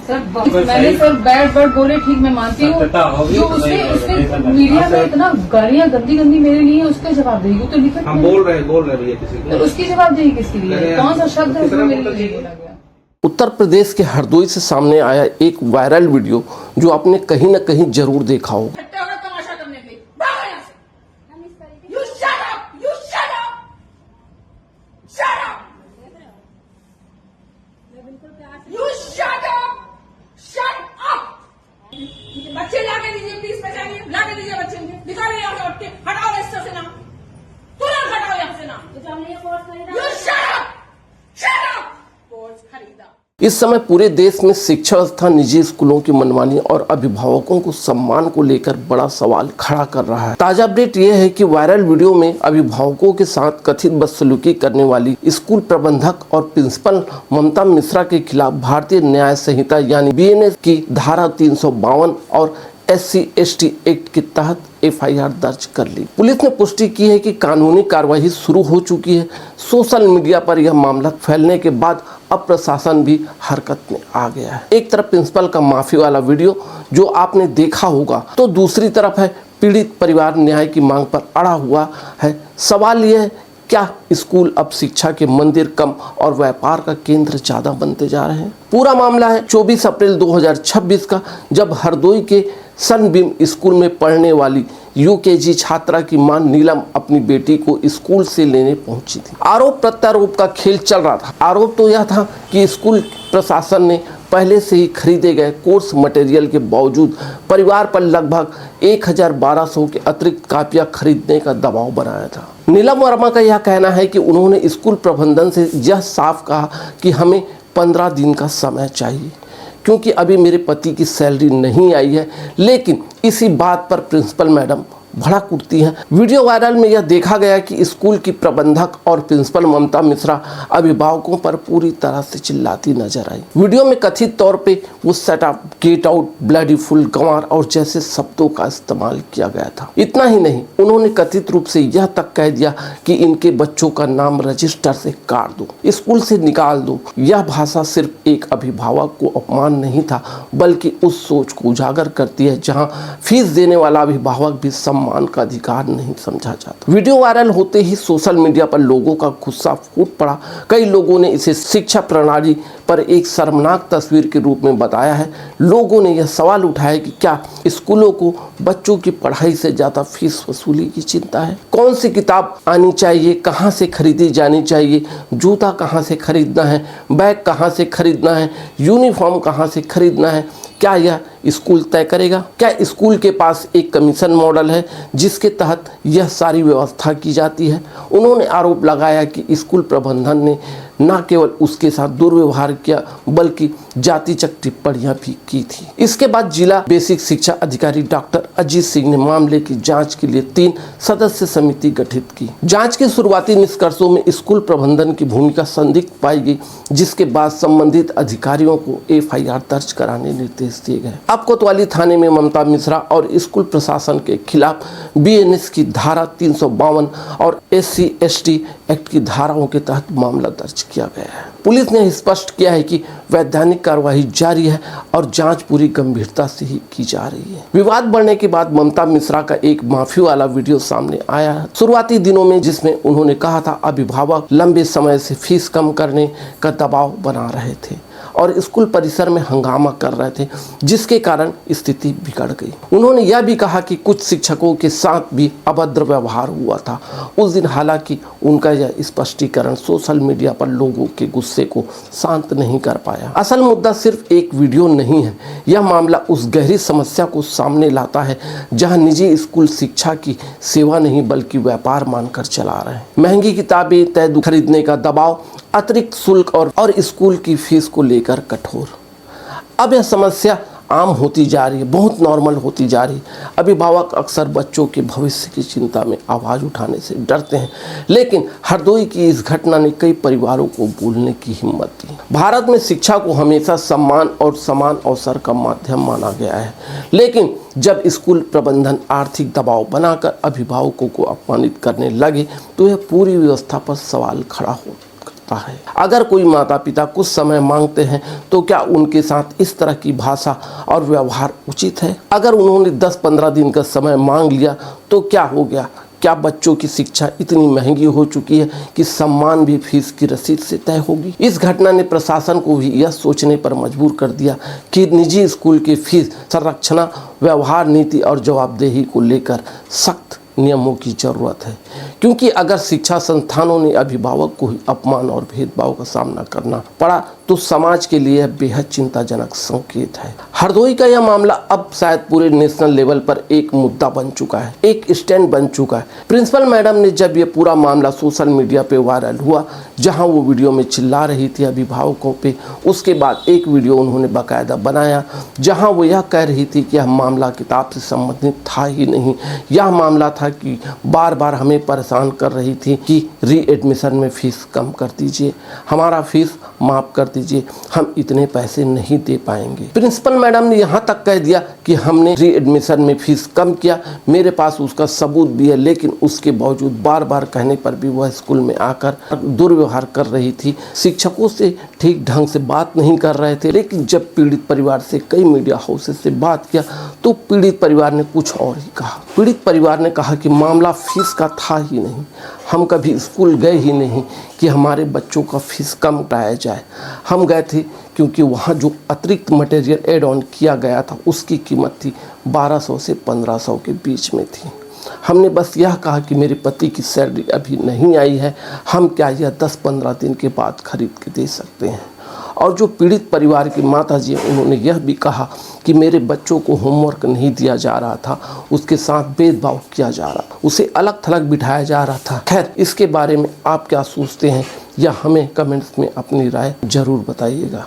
मैंने sir bad word बोले, ठीक मैं मानती हूँ। जो उसने मीडिया में इतना गालियाँ गंदी गंदी मेरे लिए, उसके जवाब देगी तो लिखा हम बोल रहे भैया किसी को, उसकी जवाब देगी किसके लिए? कौन सा शब्द है उसमें मेरे लिए बोला गया? उत्तर प्रदेश के हरदोई से सामने आया एक वायरल वीडियो जो आपने कहीं न कहीं जरूर देखा हो। बच्चे लाके दीजिए, प्लीज बचाइए, लाके दीजिए बच्चे, निकालिए यहाँ से उठ के, हटाओ रास्ते से नाम, तुरंत हटाओ यहाँ से नाम। You shut up! Shut up! Course खरीदा। इस समय पूरे देश में शिक्षा व्यवस्था निजी स्कूलों की मनमानी और अभिभावकों को सम्मान को लेकर बड़ा सवाल खड़ा कर रहा है। ताजा अपडेट ये है कि वायरल वीडियो में अभिभावकों के साथ कथित बदसलूकी करने वाली स्कूल प्रबंधक और प्रिंसिपल ममता मिश्रा के खिलाफ भारतीय न्याय संहिता यानी बीएनएस की धारा 352 और SC/ST एक्ट के तहत FIR दर्ज कर ली। पुलिस ने पुष्टि की है कि कानूनी कार्रवाई शुरू हो चुकी है। सोशल मीडिया पर यह मामला फैलने के बाद अब प्रशासन भी हरकत में आ गया है। एक तरफ प्रिंसिपल का माफी वाला वीडियो जो आपने देखा होगा, तो दूसरी तरफ है पीड़ित परिवार न्याय की मांग पर अड़ा हुआ है। सवाल यह है, क्या स्कूल अब शिक्षा के मंदिर कम और व्यापार का केंद्र ज्यादा बनते जा रहे हैं? पूरा मामला है 24 अप्रैल 2026 का, जब हरदोई के सनबीम स्कूल में पढ़ने वाली UKG छात्रा की मां नीलम अपनी बेटी को स्कूल से लेने पहुंची थी। आरोप प्रत्यारोप का खेल चल रहा था। आरोप तो यह था कि स्कूल प्रशासन ने पहले से ही खरीदे गए कोर्स मटेरियल के बावजूद परिवार पर लगभग 1200 के अतिरिक्त कापियां खरीदने का दबाव बनाया था। नीलम वर्मा का यह कहना है कि उन्होंने स्कूल प्रबंधन से यह साफ कहा कि हमें 15 दिन का समय चाहिए क्योंकि अभी मेरे पति की सैलरी नहीं आई है। लेकिन इसी बात पर प्रिंसिपल मैडम भड़क उठती हैं। वीडियो वायरल में यह देखा गया कि स्कूल की प्रबंधक और प्रिंसिपल ममता मिश्रा अभिभावकों पर पूरी तरह से चिल्लाती नजर आई। वीडियो में कथित तौर पे वो set up, get out, bloody fool, गंवार और जैसे शब्दों का इस्तेमाल किया गया था। इतना ही नहीं, उन्होंने कथित रूप से यह तक कह दिया कि इनके बच्चों का नाम रजिस्टर से काट दो, स्कूल से निकाल दो। यह भाषा सिर्फ एक अभिभावक को अपमान नहीं था, बल्कि उस सोच को उजागर करती है जहाँ फीस देने वाला अभिभावक भी सम्मान का अधिकार नहीं समझा जाता। वीडियो वायरल होते ही सोशल मीडिया पर लोगों का गुस्सा फूट पड़ा। कई लोगों ने इसे शिक्षा प्रणाली पर एक शर्मनाक तस्वीर के रूप में बताया है। लोगों ने यह सवाल उठाया कि क्या स्कूलों को बच्चों की पढ़ाई से ज्यादा फीस वसूली की चिंता है? कौन सी किताब आनी चाहिए, कहां से खरीदी जानी चाहिए, जूता कहां से खरीदना है, बैग कहां से खरीदना है, यूनिफॉर्म कहां से खरीदना है? क्या यह स्कूल तय करेगा? क्या स्कूल के पास एक कमीशन मॉडल है जिसके तहत यह सारी व्यवस्था की जाती है? उन्होंने आरोप लगाया कि स्कूल प्रबंधन ने न केवल उसके साथ दुर्व्यवहार किया बल्कि जातिचक टिप्पणियां भी की थी। इसके बाद जिला बेसिक शिक्षा अधिकारी डॉक्टर अजीत सिंह ने मामले की जांच के लिए 3 सदस्य समिति गठित की। जांच के शुरुआती निष्कर्षों में स्कूल प्रबंधन की भूमिका संदिग्ध पाई गई, जिसके बाद संबंधित अधिकारियों को FIR दर्ज कराने निर्देश दिए गए। अब कोतवाली थाने में ममता मिश्रा और स्कूल प्रशासन के खिलाफ BNS की धारा 352 और SC/ST एक्ट की धाराओं के तहत मामला दर्ज किया गया है। पुलिस ने स्पष्ट किया है कि वैधानिक कार्रवाई जारी है और जांच पूरी गंभीरता से ही की जा रही है। विवाद बढ़ने के बाद ममता मिश्रा का एक माफी वाला वीडियो सामने आया है शुरुआती दिनों में, जिसमें उन्होंने कहा था अभिभावक लंबे समय से फीस कम करने का दबाव बना रहे थे और स्कूल परिसर में हंगामा कर रहे थे, जिसके कारण स्थिति बिगड़ गई। उन्होंने यह भी कहा कि कुछ शिक्षकों के साथ भी अभद्र व्यवहार हुआ था उस दिन। हालांकि उनका यह स्पष्टीकरण सोशल मीडिया पर लोगों के गुस्से को शांत नहीं कर पाया। असल मुद्दा सिर्फ एक वीडियो नहीं है, यह मामला उस गहरी समस्या को सामने लाता है जहां निजी स्कूल शिक्षा की सेवा नहीं बल्कि व्यापार मानकर चला रहे हैं। महंगी किताबें तय खरीदने का दबाव, अतिरिक्त शुल्क और स्कूल की फीस को लेकर कठोर। अब यह समस्या आम होती जा रही है, बहुत नॉर्मल होती जा रही है। अभिभावक अक्सर बच्चों के भविष्य की चिंता में आवाज़ उठाने से डरते हैं, लेकिन हरदोई की इस घटना ने कई परिवारों को बोलने की हिम्मत दी। भारत में शिक्षा को हमेशा सम्मान और समान अवसर का माध्यम माना गया है, लेकिन जब स्कूल प्रबंधन आर्थिक दबाव बनाकर अभिभावकों को अपमानित करने लगे तो यह पूरी व्यवस्था पर सवाल खड़ा हो सकता है। अगर कोई माता पिता कुछ समय मांगते हैं तो क्या उनके साथ इस तरह की भाषा और व्यवहार उचित है? अगर उन्होंने 10-15 दिन का समय मांग लिया तो क्या हो गया? क्या बच्चों की शिक्षा इतनी महंगी हो चुकी है कि सम्मान भी फीस की रसीद से तय होगी? इस घटना ने प्रशासन को भी यह सोचने पर मजबूर कर दिया कि निजी स्कूल के फीस संरक्षण, व्यवहार नीति और जवाबदेही को लेकर सख्त नियमों की जरूरत है, क्योंकि अगर शिक्षा संस्थानों ने अभिभावक को ही अपमान और भेदभाव का सामना करना पड़ा तो समाज के लिए बेहद चिंताजनक संकेत है। हरदोई का यह मामला अब शायद पूरे नेशनल लेवल पर एक मुद्दा बन चुका है, एक स्टैंड बन चुका है। प्रिंसिपल मैडम ने जब ये पूरा मामला सोशल मीडिया पे वायरल हुआ, जहां वो वीडियो में चिल्ला रही थी अभिभावकों पे, उसके बाद एक वीडियो उन्होंने बाकायदा बनाया जहां वो यह कह रही थी कि यह मामला किताब से संबंधित था ही नहीं। यह मामला था कि बार बार हमें परेशान कर रही थी कि रीएडमिशन में फीस कम कर दीजिए, हमारा फीस माफ कर दीजिए, हम इतने पैसे नहीं दे पाएंगे। प्रिंसिपल मैडम ने यहाँ तक कह दिया कि हमने रीएडमिशन में फीस कम किया, मेरे पास उसका सबूत भी है, लेकिन उसके बावजूद बार बार कहने पर भी वह स्कूल में आकर दुर्व्यवहार कर रही थी, शिक्षकों से ठीक ढंग से बात नहीं कर रहे थे। लेकिन जब पीड़ित परिवार से कई मीडिया हाउसेस से बात किया तो पीड़ित परिवार ने कुछ और ही कहा। पीड़ित परिवार ने कहा कि मामला फीस का था ही नहीं, हम कभी स्कूल गए ही नहीं कि हमारे बच्चों का फीस कम कराया जाए। हम गए थे क्योंकि वहाँ जो अतिरिक्त मटेरियल एड ऑन किया गया था उसकी कीमत थी 1200 से 1500 के बीच में थी। हमने बस यह कहा कि मेरे पति की सैलरी अभी नहीं आई है, हम क्या यह 10-15 दिन के बाद खरीद के दे सकते हैं। और जो पीड़ित परिवार की माता जी, उन्होंने यह भी कहा कि मेरे बच्चों को होमवर्क नहीं दिया जा रहा था, उसके साथ भेदभाव किया जा रहा, उसे अलग थलग बिठाया जा रहा था। खैर, इसके बारे में आप क्या सोचते हैं या हमें कमेंट्स में अपनी राय जरूर बताइएगा।